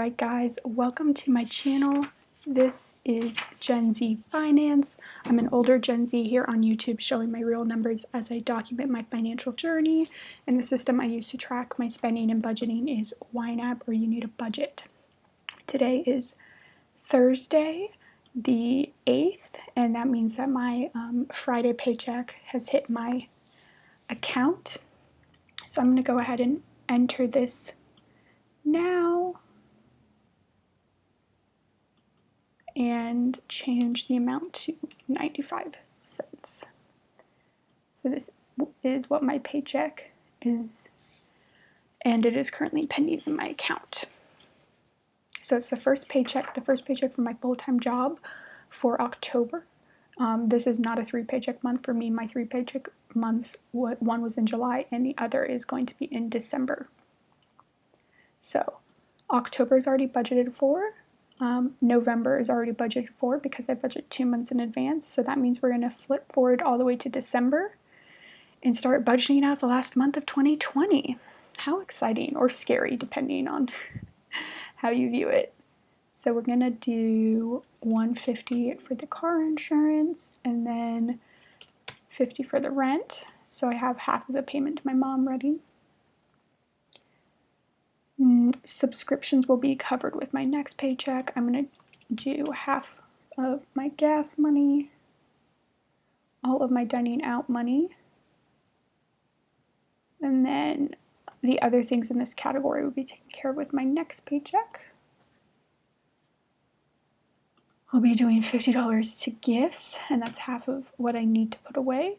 Alright guys, welcome to my channel. This is Gen Z Finance. I'm an older Gen Z here on YouTube showing my real numbers as I document my financial journey, and the system I use to track my spending and budgeting is YNAB, or You Need a Budget. Today is Thursday the 8th, and that means that my Friday paycheck has hit my account. So I'm going to go ahead and enter this now and change the amount to 95 cents. So this is what my paycheck is, and it is currently pending in my account. So it's the first paycheck for my full-time job for October. This is not a 3-paycheck month for me. My 3 paycheck months, one was in July and the other is going to be in December. So October is already budgeted for. November is already budgeted for because I budget 2 months in advance. So that means we're going to flip forward all the way to December and start budgeting out the last month of 2020. How exciting, or scary, depending on how you view it. So we're going to do $150 for the car insurance and then $50 for the rent. So I have half of the payment to my mom ready. Subscriptions will be covered with my next paycheck. I'm going to do half of my gas money, all of my dining out money, and then the other things in this category will be taken care of with my next paycheck. I'll be doing $50 to gifts, and that's half of what I need to put away.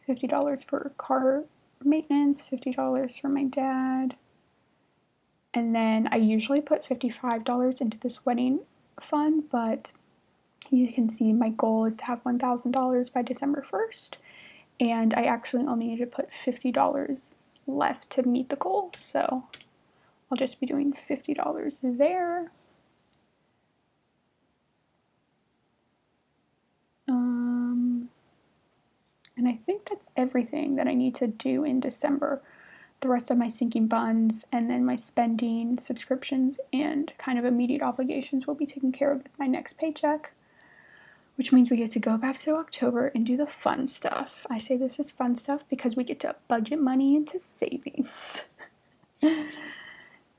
$50 for car maintenance, $50 for my dad, and then I usually put $55 into this wedding fund, but you can see my goal is to have $1,000 by December 1st, and I actually only need to put $50 left to meet the goal, so I'll just be doing $50 there. And I think that's everything that I need to do in December. The rest of my sinking funds and then my spending, subscriptions, and kind of immediate obligations will be taken care of with my next paycheck, which means we get to go back to October and do the fun stuff. I say this is fun stuff because we get to budget money into savings.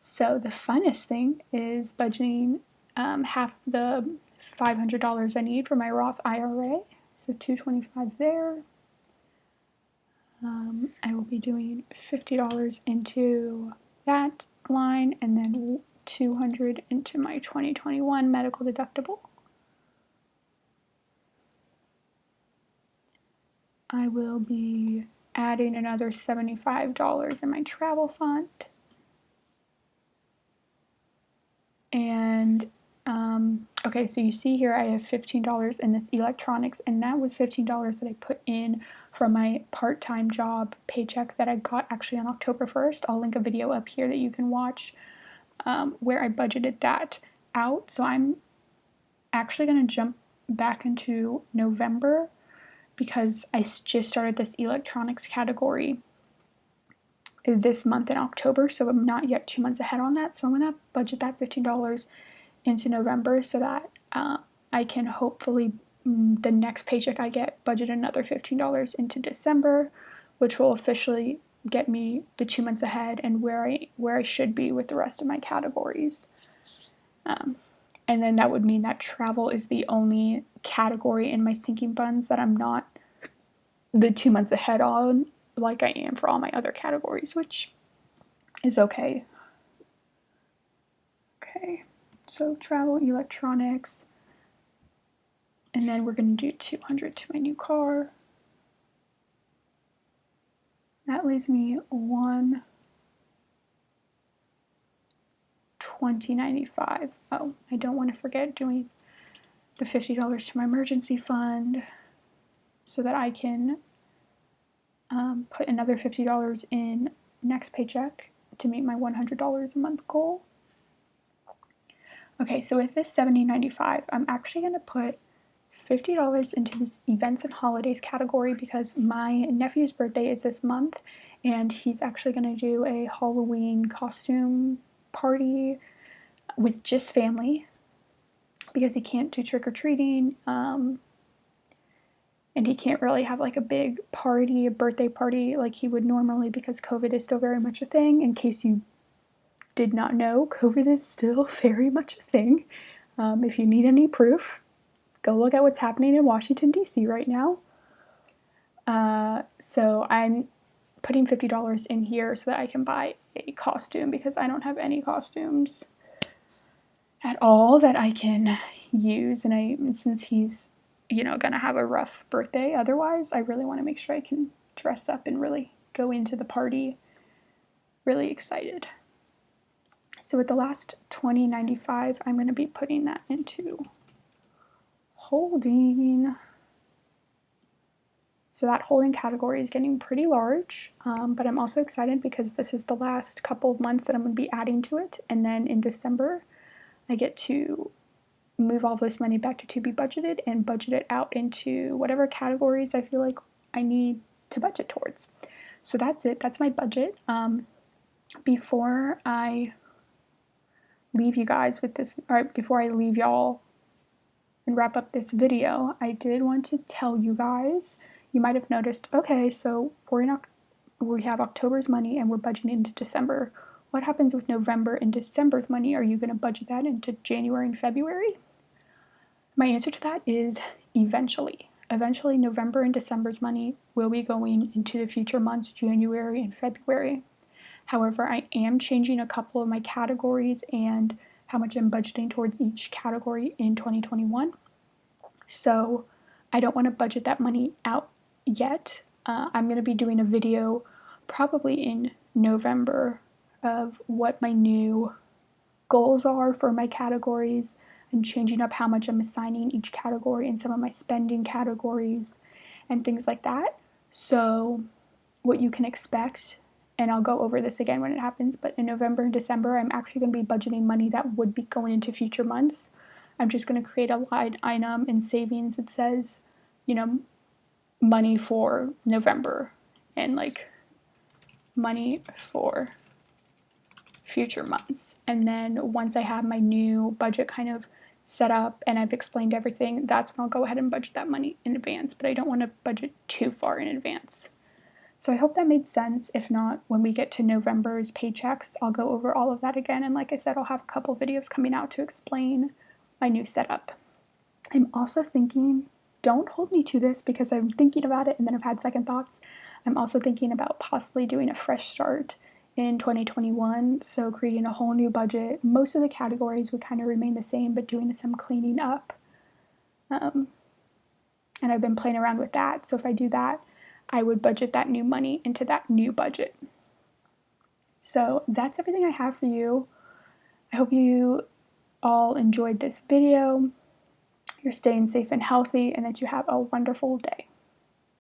So the funnest thing is budgeting half the $500 I need for my Roth IRA, so $225 there. I will be doing $50 into that line and then $200 into my 2021 medical deductible. I will be adding another $75 in my travel fund. And okay, so you see here I have $15 in this electronics, and that was $15 that I put in from my part-time job paycheck that I got actually on October 1st. I'll link a video up here that you can watch where I budgeted that out. So I'm actually going to jump back into November because I just started this electronics category this month in October, so I'm not yet 2 months ahead on that. So I'm going to budget that $15 into November so that I can hopefully, the next paycheck I get, budget another $15 into December, which will officially get me the 2 months ahead and where I should be with the rest of my categories. And then that would mean that travel is the only category in my sinking funds that I'm not the 2 months ahead on, like I am for all my other categories, which is okay. Okay, so travel, electronics, and then we're going to do $200 to my new car. That leaves me $120.95. Oh, I don't want to forget doing the $50 to my emergency fund so that I can put another $50 in next paycheck to meet my $100 a month goal. Okay, so with this $70.95, I'm actually going to put $50 into this events and holidays category because my nephew's birthday is this month and he's actually going to do a Halloween costume party with just family because he can't do trick-or-treating, and he can't really have like a big party, a birthday party like he would normally because COVID is still very much a thing. In case you did not know, COVID is still very much a thing. If you need any proof, go look at what's happening in Washington, D.C. right now. So I'm putting $50 in here so that I can buy a costume because I don't have any costumes at all that I can use. And since he's, gonna have a rough birthday otherwise, I really want to make sure I can dress up and really go into the party really excited. So with the last $20.95, I'm going to be putting that into holding. So that holding category is getting pretty large, but I'm also excited because this is the last couple of months that I'm going to be adding to it. And then in December, I get to move all this money back to be budgeted and budget it out into whatever categories I feel like I need to budget towards. So that's it. That's my budget. Before I leave you guys with this, or before I leave y'all and wrap up this video, I did want to tell you guys, you might have noticed, okay, so we have October's money and we're budgeting into December. What happens with November and December's money? Are you going to budget that into January and February? My answer to that is eventually. Eventually, November and December's money will be going into the future months, January and February. However, I am changing a couple of my categories and how much I'm budgeting towards each category in 2021. So I don't want to budget that money out yet. I'm going to be doing a video probably in November of what my new goals are for my categories and changing up how much I'm assigning each category and some of my spending categories and things like that. So what you can expect, and I'll go over this again when it happens, but in November and December, I'm actually going to be budgeting money that would be going into future months. I'm just going to create a line item in savings that says, money for November and like money for future months. And then once I have my new budget kind of set up and I've explained everything, that's when I'll go ahead and budget that money in advance. But I don't want to budget too far in advance. So I hope that made sense. If not, when we get to November's paychecks, I'll go over all of that again. And like I said, I'll have a couple videos coming out to explain my new setup. I'm also thinking, don't hold me to this because I'm thinking about it and then I've had second thoughts. I'm also thinking about possibly doing a fresh start in 2021. So creating a whole new budget. Most of the categories would kind of remain the same, but doing some cleaning up. And I've been playing around with that. So if I do that, I would budget that new money into that new budget. So that's everything I have for you. I hope you all enjoyed this video. You're staying safe and healthy and that you have a wonderful day.